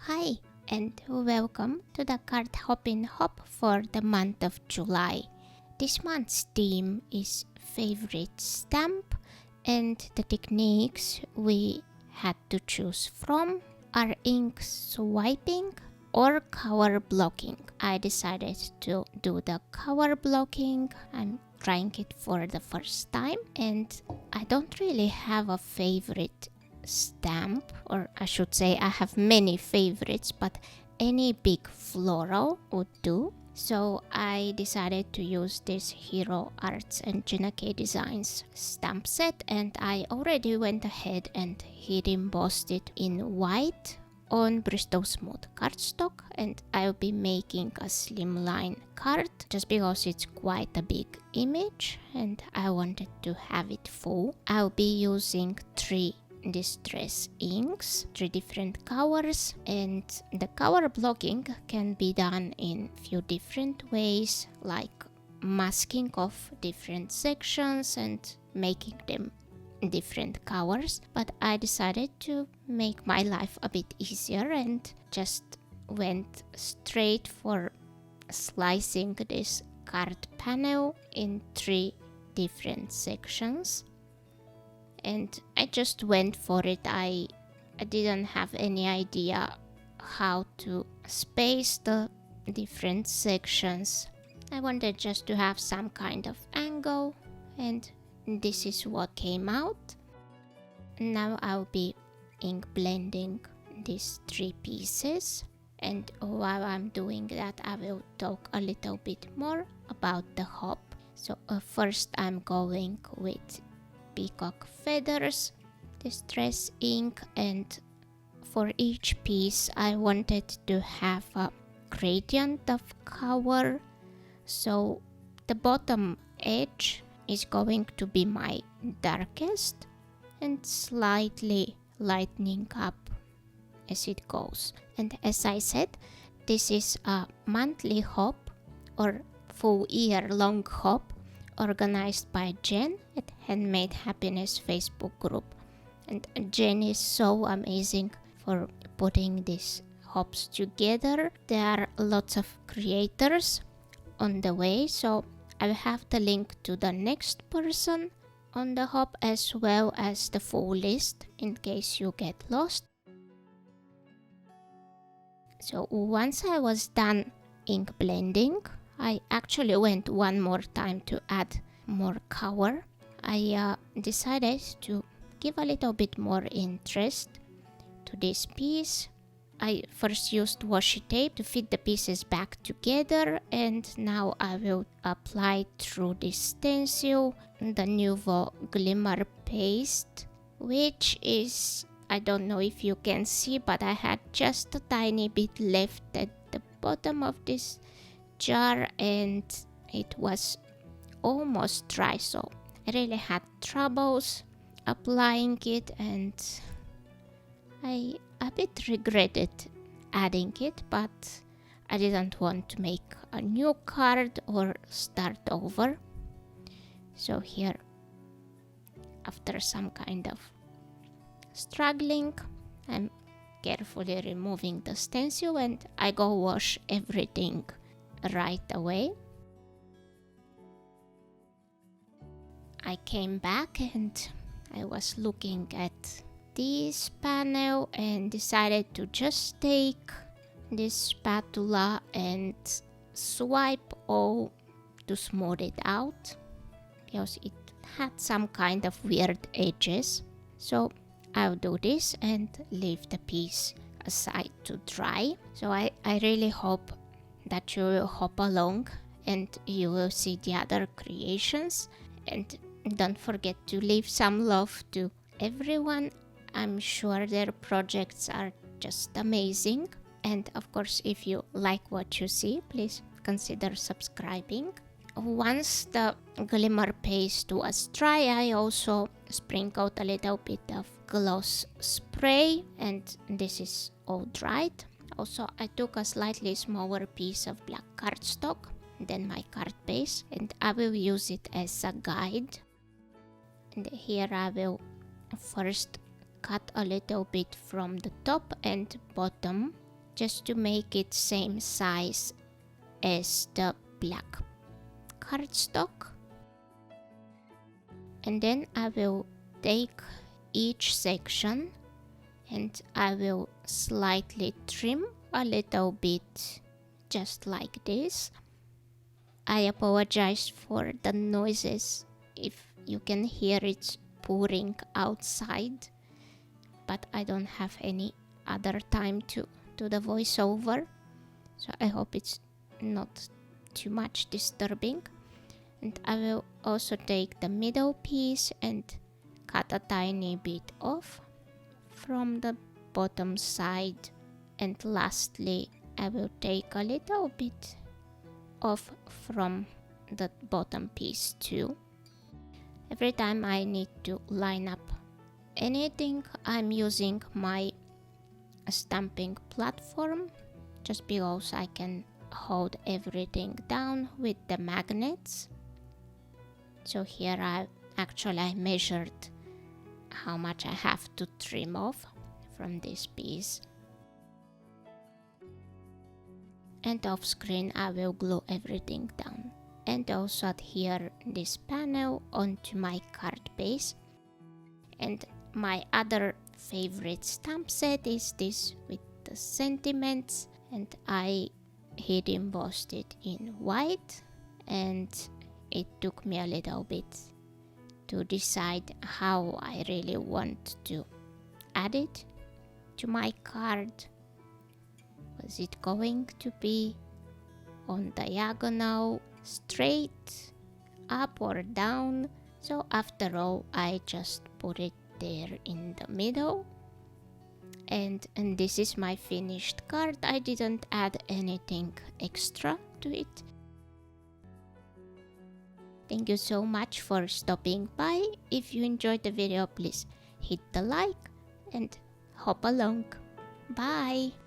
Hi, and welcome to the cardhoppinhop for the month of July. This month's theme is favorite stamp, and the techniques we had to choose from are ink swiping or color blocking. I decided to do the color blocking. I'm trying it for the first time, and I don't really have a favorite stamp, or I should say I have many favorites, but any big floral would do. So I decided to use this Hero Arts and Gina Designs stamp set, and I already went ahead and heat embossed it in white on Bristol Smooth cardstock, and I'll be making a slimline card just because it's quite a big image and I wanted to have it full. I'll be using 3 distress inks, 3 different colors, and the color blocking can be done in few different ways, like masking off different sections and making them different colors, but I decided to make my life a bit easier and just went straight for slicing this card panel in 3 different sections. And I just went for it. I didn't have any idea how to space the different sections. I wanted just to have some kind of angle, and this is what came out. Now I'll be ink blending these 3 pieces, and while I'm doing that I will talk a little bit more about the hop. So first I'm going with Peacock Feathers distress ink, and for each piece I wanted to have a gradient of color. So the bottom edge is going to be my darkest and slightly lightening up as it goes. And as I said, this is a monthly hop or full year long hop organized by Jen at Handmade Happiness Facebook group. And Jen is so amazing for putting these hops together. There are lots of creators on the way, so I'll have the link to the next person on the hop as well as the full list in case you get lost. So once I was done ink blending, I actually went one more time to add more color. I decided to give a little bit more interest to this piece. I first used washi tape to fit the pieces back together, and now I will apply through this stencil the Nuvo Glimmer paste, which is, I don't know if you can see, but I had just a tiny bit left at the bottom of this jar and it was almost dry, so I really had troubles applying it, and I a bit regretted adding it, but I didn't want to make a new card or start over. So here, after some kind of struggling, I'm carefully removing the stencil and I go wash everything right away. I came back and I was looking at this panel and decided to just take this spatula and swipe all to smooth it out because it had some kind of weird edges. So I'll do this and leave the piece aside to dry. So I really hope that you will hop along and you will see the other creations, and don't forget to leave some love to everyone. I'm sure their projects are just amazing, and of course if you like what you see, please consider subscribing. Once the glimmer paste was dry, I also sprinkled a little bit of gloss spray, and this is all dried. Also, I took a slightly smaller piece of black cardstock than my card base, and I will use it as a guide. And here I will first cut a little bit from the top and bottom just to make it same size as the black cardstock. And then I will take each section and I will slightly trim a little bit, just like this. I apologize for the noises if you can hear it pouring outside, but I don't have any other time to do the voiceover, so I hope it's not too much disturbing. And I will also take the middle piece and cut a tiny bit off from the bottom side. And lastly, I will take a little bit off from the bottom piece too. Every time I need to line up anything, I'm using my stamping platform, just because I can hold everything down with the magnets. So here I measured how much I have to trim off from this piece. And off screen I will glue everything down and also adhere this panel onto my card base. And my other favorite stamp set is this with the sentiments, and I heat embossed it in white, and it took me a little bit to decide how I really want to add it to my card. Was it going to be on diagonal, straight, up or down? So after all, I just put it there in the middle. And this is my finished card. I didn't add anything extra to it. Thank you so much for stopping by. If you enjoyed the video, please hit the like and hop along. Bye!